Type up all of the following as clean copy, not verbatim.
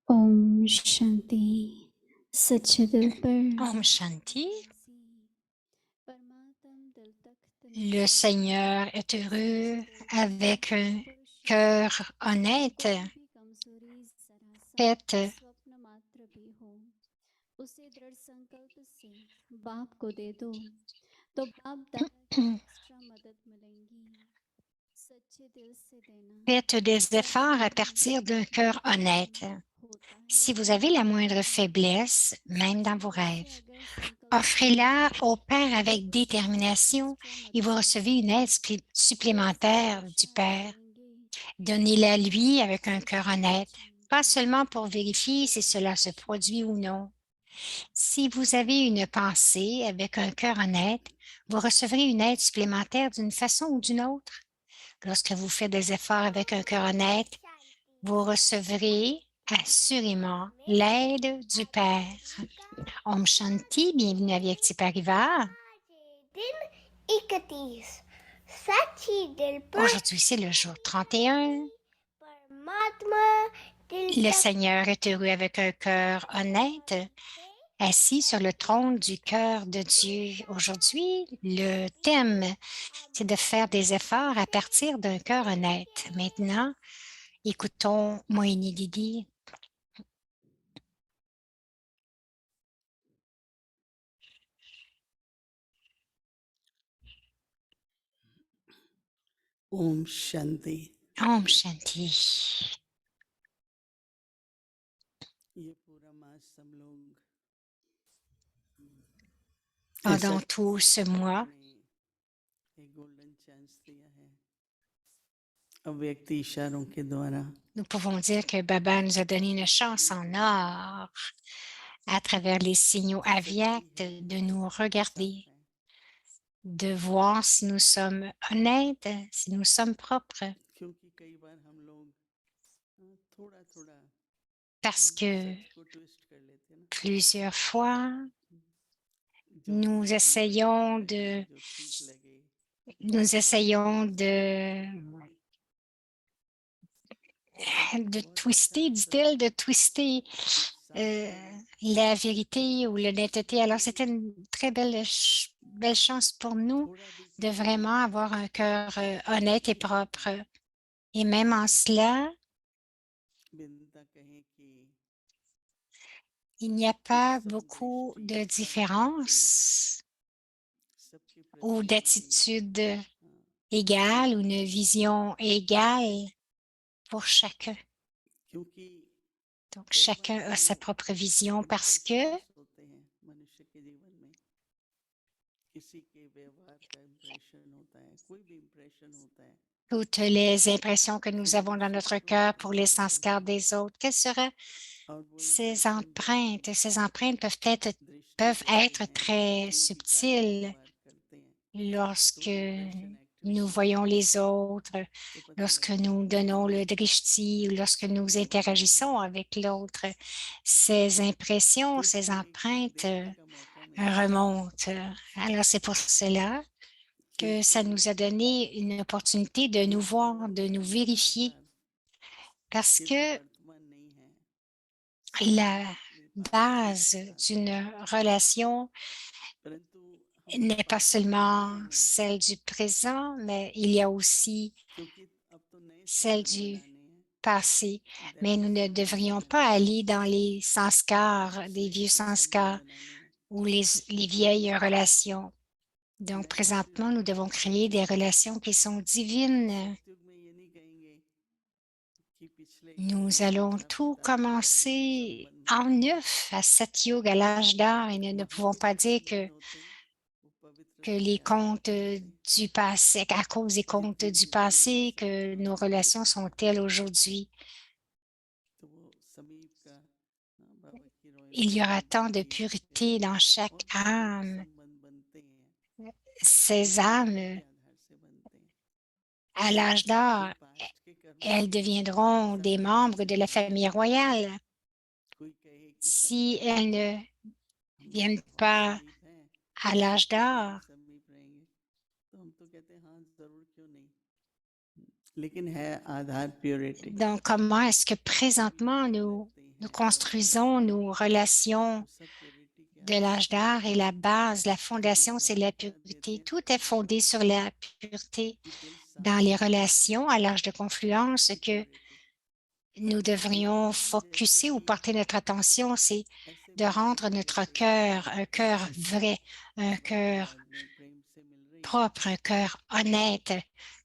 ओम शांति सच्चे दिल पर Om Shanti. परमात्म दिल तख्त Le Seigneur est heureux avec un cœur honnête. कोई भी कमजोरी जरा सा Faites स्वप्न मात्र भी हो उसे दृढ़ संकल्प से बाप को दे दो तो बाप दादा की एक्स्ट्रा मदद मिलेंगी सच्चे दिल से देना Faites des कभी efforts à कभी partir d'un cœur honnête. कठिन होता है Si vous avez la लेकिन moindre faiblesse, même dans सच्चे vos दिल से rêves, अगर संकल्प offrez-la करेंगे au Père तो avec उस बाप की détermination एक्स्ट्रा et vous मदद recevez une मिलेगी aide वो supplémentaire du एक्सप्लेनेशन Père. करेंगे Donnez-la lui avec un cœur honnête, pas समझाएंगे seulement pour vérifier si cela se motivation produit ou देंगे non. Si vous avez une pensée avec un cœur honnête, vous recevrez une aide supplémentaire d'une façon ou d'une autre. Lorsque vous faites des efforts avec un cœur honnête, vous recevrez assurément l'aide du Père. Om Shanti, bienvenue à Vyakti Parivar. दिन 31 सच्ची दिल पर Aujourd'hui, c'est le jour 31. परमात्मा दिल Le तक Seigneur est heureux avec un cœur honnête, assis sur le trône du cœur de Dieu. Aujourd'hui, le thème, c'est de faire des efforts à partir d'un cœur honnête. Maintenant, écoutons Moïni Didi. Om Shanti. Om Shanti. ये पूरा मास हम लोग Pendant tout ce mois, एक golden chance दिया है अव्यक्त इशारों के द्वारा nous pouvons dire que Baba nous a donné une chance en or à travers les signaux aviaques de nous regarder, de voir si nous sommes honnêtes, si nous sommes propres. क्योंकि कई बार हम लोग थोड़ा थोड़ा Parce que सच को ट्विस्ट कर लेते हैं ना plusieurs fois, जो nous हमें essayons comfortable लगे, de, जो ठीक लगे nous वो हम essayons करते de बहुत अच्छा twister, dit-elle, de twister कुछ euh, सामने la vérité ou l'honnêteté. Alors, c'était une très belle chance pour nous थोड़ा भी de किसी vraiment avoir un cœur honnête et propre. Et même en cela, बिंदा कहें कि il n'y a एक pas beaucoup समदृष्टि de एक आदत से différence सबके ou प्रति हमारी d'attitude égale ou une vision égale pour chacun. क्योंकि Donc, कई बार chacun a जो sa propre vision parce que impressions होते हैं मनुष्य के जीवन में किसी के व्यवहार का इम्प्रेशन होता है कोई भी इम्प्रेशन होता है toutes les impressions que nous वो avons dans मनुष्य notre को cœur pour les प्रभावित sanskars करता है des autres, quelles seraient और वो ces इम्प्रेशन जो हम empreintes? Ces empreintes दृष्टि peuvent देते être हैं या très कोई भी कार्य subtiles व्यवहार करते हैं तो lorsque वो इम्प्रेशन nous एक्टिवेट voyons होता है les autres, तो पता lorsque लगता है nous कि donnons हाँ le drishti ou lorsque nous ये वही है interagissons avec l'autre. Ces impressions, तो ces इसलिए एक empreintes देखने का मौका मिलता है remontent. Alors, c'est pour cela que क्योंकि ça nous a donné une opportunité de nous voir, de nous ये vérifier, आधार parce केवल que वर्तमान नहीं है la अपने पास्ट भी base दर्शाता d'une है relation परंतु हम n'est pas पास्ट में नहीं seulement रहेंगे celle du présent, mais il y a aussi क्योंकि अब तो नए celle संस्कार du बनाने हैं passé. That Mais is nous ne पुराने devrions pas संस्कार aller dans les sanskars, des स्नेह vieux के संबंध sanskars बनाने हैं ou les vieilles relations. Donc, नए présentement, nous devons créer des relations qui sont divines. सतयुग में ये नहीं कहेंगे कि पिछले युग Nous में allons माता tout पिता भाई के commencer संबंध en neuf à Satyug, à l'âge d'or, et nous ne वहां pouvons पे pas जो dire संबंध होते हैं वो पवित्र que से les प्यार contes से होते हैं du passé, à cause des contes जितनी du भी झूठ passé, झूठ que nos बातें relations होती sont हैं telles aujourd'hui. तो वो समीप का बाबा की Il y रॉयल्टी aura में tant de बनती है pureté dans chaque और जो âme. संबंध बनते हैं वो Ces कर्मों âmes, के आधार से बनते हैं à l'âge कोई d'or, पास्ट के कर्मों elles के deviendront des साथ जुड़ा membres de नहीं la है famille royale. कोई कहे कि Si संस्कार elles तो ne हम लोग viennent बहुत pas समीप हैं à l'âge सतयुग में भी d'or, समीप रहेंगे तो हम तो कहते हैं हाँ जरूर क्यों नहीं लेकिन है आधार purity donc comment est-ce que présentement nous nous है construisons nos relations तो सब प्योरिटी के de l'âge d'art et la base, la fondation, c'est la pureté. Tout est fondé sur la pureté कि दिल dans साफ les हो relations à l'âge de confluence que purity nous devrions focuser ou porter notre attention, c'est ऐसे de मिलने rendre की notre वजह से cœur un cœur vrai, un cœur बाद में प्रेम से मिल रही है propre, un cœur honnête.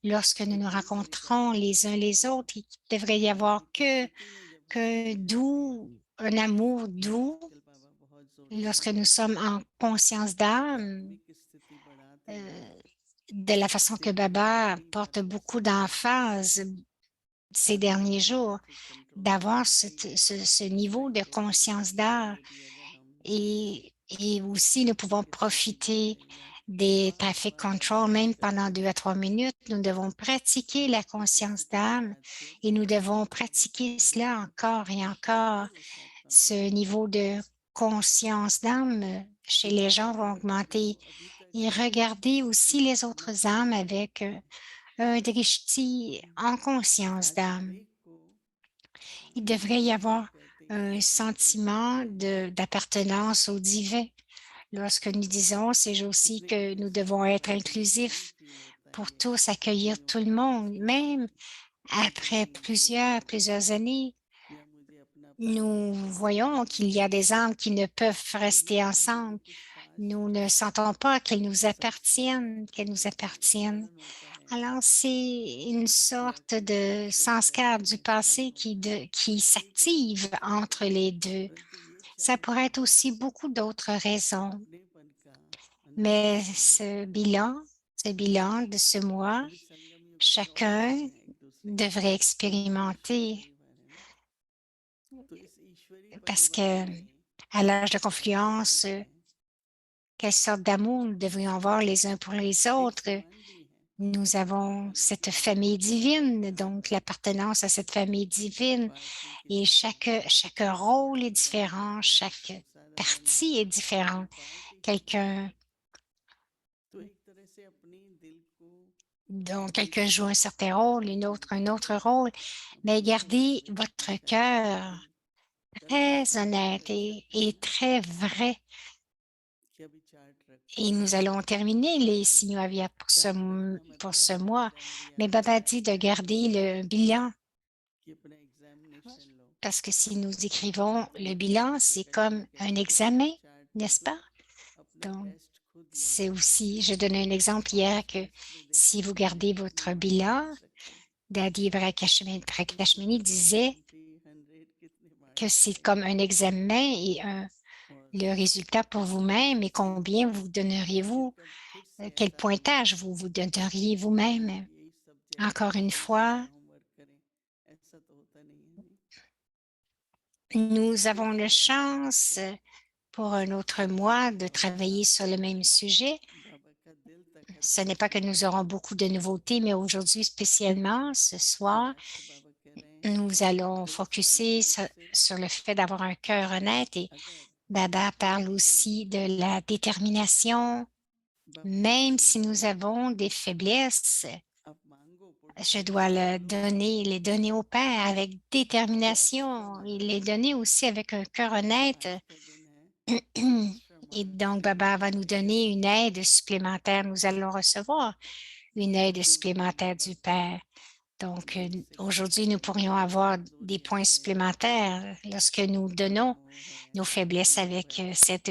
Lorsque nous एक nous दिल से rencontrons निकलने की les uns वजह les से autres, il devrait y avoir एक स्थिति में जब हम que होते हैं doux, un amour doux. आजकल बाबा बहुत जोर Lorsque देना nous चाहते sommes हैं en conscience कि d'âme, आत्मिक स्थिति बढ़ाते हुए euh, de la façon que दिल की Baba गहरी porte बातें beaucoup समझाते हुए d'emphase ces ताकि derniers हमारा jours, ट्रैफिक कंट्रोल हो d'avoir सके ce niveau de conscience d'art भी अगर हम et aussi nous pouvons एक स्थिति बन profiter रही है des बार traffic बार control रिवाइज même pendant करते 2 à हुए 3 minutes. Nous devons pratiquer la आत्मिक conscience स्थिति को d'âme याद किया et तो nous बाबा devons कहते हैं pratiquer कि cela encore et encore. वो साधना Ce करो niveau de conscience d'âme chez कि les जो gens vont जो augmenter. अभी तक Et regardez aussi les न autres âmes समझे avec un drishti en conscience ताकि हर d'âme. एक को Il devrait y ईश्वर से avoir कहते ही un अपना संबंध sentiment बनाए d'appartenance au divin. Lorsque nous disons ces jours-ci इसलिए que कई nous devons समय être बाद हमें नहीं inclusifs फील होता है pour ये tous accueillir नहीं tout le होता है monde, इसलिए même après कि मुझे plusieurs années, या मुझे अपनापन nous महसूस voyons नहीं qu'il y a होता des है âmes qui ne peuvent तो ये rester हमारे ensemble. कुछ past Nous ne sentons pas qu'elles nous संस्कार appartiennent, qu'elles nous appartiennent. स्मरण होता है Alors, c'est une या sorte कोई de यादें sanskar पुरानी du में स्मरण passé होता है qui कई कारण s'active हो सकते entre हैं les deux. परंतु ये Ça pourrait चाहते être हैं aussi beaucoup d'autres कि raisons. अपनेपन का Mais अनुभव हर एक को हो ce bilan de ce mois, अभी संगम युग के और chacun मिलते हैं एक दूसरे को devrait ईश्वरीय expérimenter परिवार है ना तो इस ईश्वरीय parce परिवार que में à l'âge de कैसे confluence, जुड़ते हैं quelle sorte d'amour nous devrions avoir les uns pour les एक autres. समान भी है Nous avons अलग cette अलग famille divine, अलग donc अलग l'appartenance à cette famille divine. पार्ट में Et किसी को chaque rôle est बराबर différent, का chaque सारा partie est कोई différente. पार्ट ही है Quelqu'un, तो एक तरह से अपनी दिल को dont दिल quelqu'un से joue un बात certain करके rôle, अपने un दिल autre को rôle, mais खुले मन gardez से votre अच्छा cœur करके très honnête चलते et हैं ना très vrai. कि अभी चार्ट रखते Et हैं nous allons terminer les signaux aviaires chart रखना pour मतलब ce है mois. एग्जाम दिया Mais है Baba dit de garder le bilan कि अपना एग्जामिनेशन लो parce que si nous écrivons तो le ये bilan, चार्ट c'est रख comme करके un कि अपना examen, चार्ट n'est-ce देखो pas? अपना Donc, टेस्ट खुद लो c'est aussi, je donnais un exemple और hier उस que टेस्ट में देखो si vous कि gardez कितने votre मार्क्स bilan, ला सकते हो Dadi Prakashmini disait 90 100 कितने que मार्क्स c'est लाएंगे comme un examen et और le résultat pour vous-même et combien vous फिर donneriez-vous, कब फिर से quel ऐसा नहीं pointage होगा vous donneriez कि vous-même. यही सब्जेक्ट Encore une रोज नया fois, होमवर्क करें ऐसा तो होता नहीं है नहीं nous फिर avons la से आगे chance बढ़ते pour un autre mois de बाबा travailler का sur le même sujet. बाबा का दिल तक Ce अच्छा n'est pas que nous सुनना aurons beaucoup de nouveautés, mais aujourd'hui spécialement, ce और soir, आज तो बाबा कह रहे हैं nous allons दिल focuser संकल्प से sur le fait d'avoir un cœur honnête et अगर Baba parle संभव aussi है de la détermination. बाबा Même कहते हैं si nous कि avons des faiblesses, आप मांगो je पुरुषार्थ dois से बोलो les donner au Père avec तो अच्छा détermination et les लगा donner aussi avec un cœur तो honnête. आज का दिन है एक्स्ट्रा Et मार्क्स donc, के लिए Baba va nous बताइए donner une aide supplémentaire. Nous allons recevoir une aide जो भी supplémentaire बाबा du का Père. Donc, दिल से aujourd'hui, nous बताने का pourrions जो avoir des कमजोरियां points हैं supplémentaires lorsque nous जो donnons मोह है nos जो faiblesses लोभ avec है cette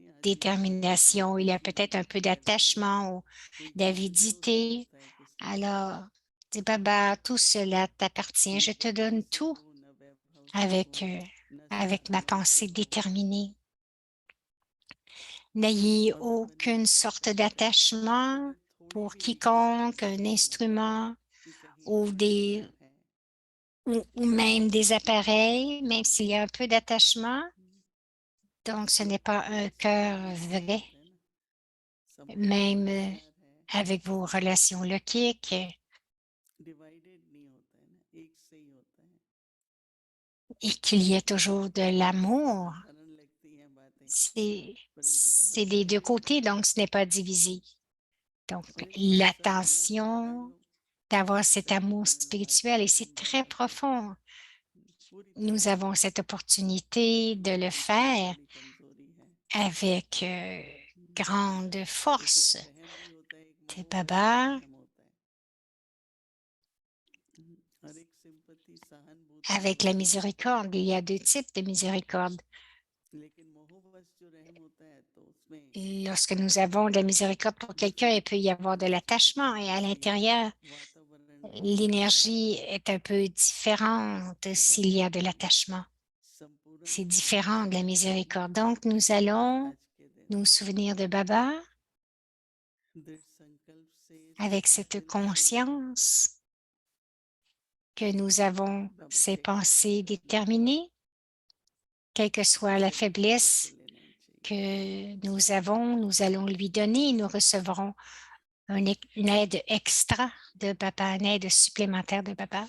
या अजीब détermination. Il y a किसी भी peut-être un peu प्रकृति में d'attachement ou कोई किसी से भी d'avidité. होता है किसी से Alors, dis Baba, tout cela t'appartient. न Je te donne भक्ति से tout हो न वैभव से हो न avec ma साधना से pensée हो déterminée. N'ayez मदद aucune बनना sorte चाहते हैं d'attachement अगर थोड़ी pour भी इच्छा है quiconque, un instrument कि कहीं ou आत्मीयता है ou même des appareils, même s'il y a un peu d'attachement. Donc, ce तो n'est pas un cœur divided नहीं vrai, होते हैं ना समर्पण même विचार है avec vos relations loquiques, divided नहीं होता है ना एक से ही होता है et qu'il y ait toujours de l'amour. साधारण लगती हैं बातें परंतु C'est बहुत des deux गहरी côtés, donc ce n'est pas divisé. Donc, और इस अवसर को ना सारा l'attention जो d'avoir cet इकट्ठा amour करने वाला spirituel, et सारे c'est दिन très बाबा का profond. nous avons cette opportunité de le faire बड़ी कमजोरी है। avec grande force. रहम भी होता है, एक Te मोहब्बत Baba, रहम होता है। हर एक सिंपत्ति सहानुभूति avec la होती है, miséricorde, il y a deux types de miséricorde. लेकिन मोहब्बत जो रहम होता है तो उसमें Lorsque nous avons de la miséricorde pour quelqu'un, il peut y avoir de l'attachement et à l'intérieur, वातावरण l'énergie est un peu différente s'il y a de l'attachement. संपूर्ण C'est différent de la miséricorde. Donc, nous allons आज के दिन nous souvenir de Baba दृढ़ संकल्प से avec सच्चे cette दिल से conscience que nous avons बाबा ces से pensées déterminées, quelle que soit la faiblesse लेना चाहिए। que nous avons, nous allons lui donner et nous recevrons une aide extra de Baba, une aide supplémentaire de Baba.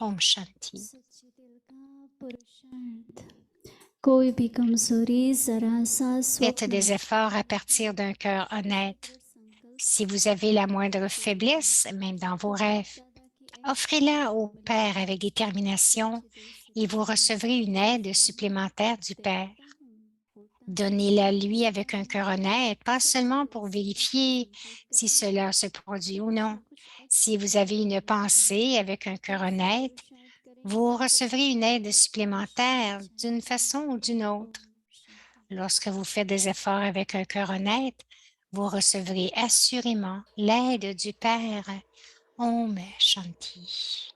Om Shanti. सच्चे दिल का पुरुषार्थ कोई भी कमजोरी जरा सा Faites स्वप्न des efforts à partir d'un cœur honnête. Si vous avez la moindre faiblesse, même dans vos rêves, offrez-la au Père avec détermination et vous recevrez une aide supplémentaire du Père. Donnez-la lui avec un cœur honnête, pas seulement pour vérifier si cela se produit ou non. Si vous avez une pensée avec un cœur honnête, vous recevrez une aide supplémentaire d'une façon ou d'une autre. Lorsque vous faites des efforts avec un cœur honnête, vous recevrez assurément l'aide du Père. Om Shanti.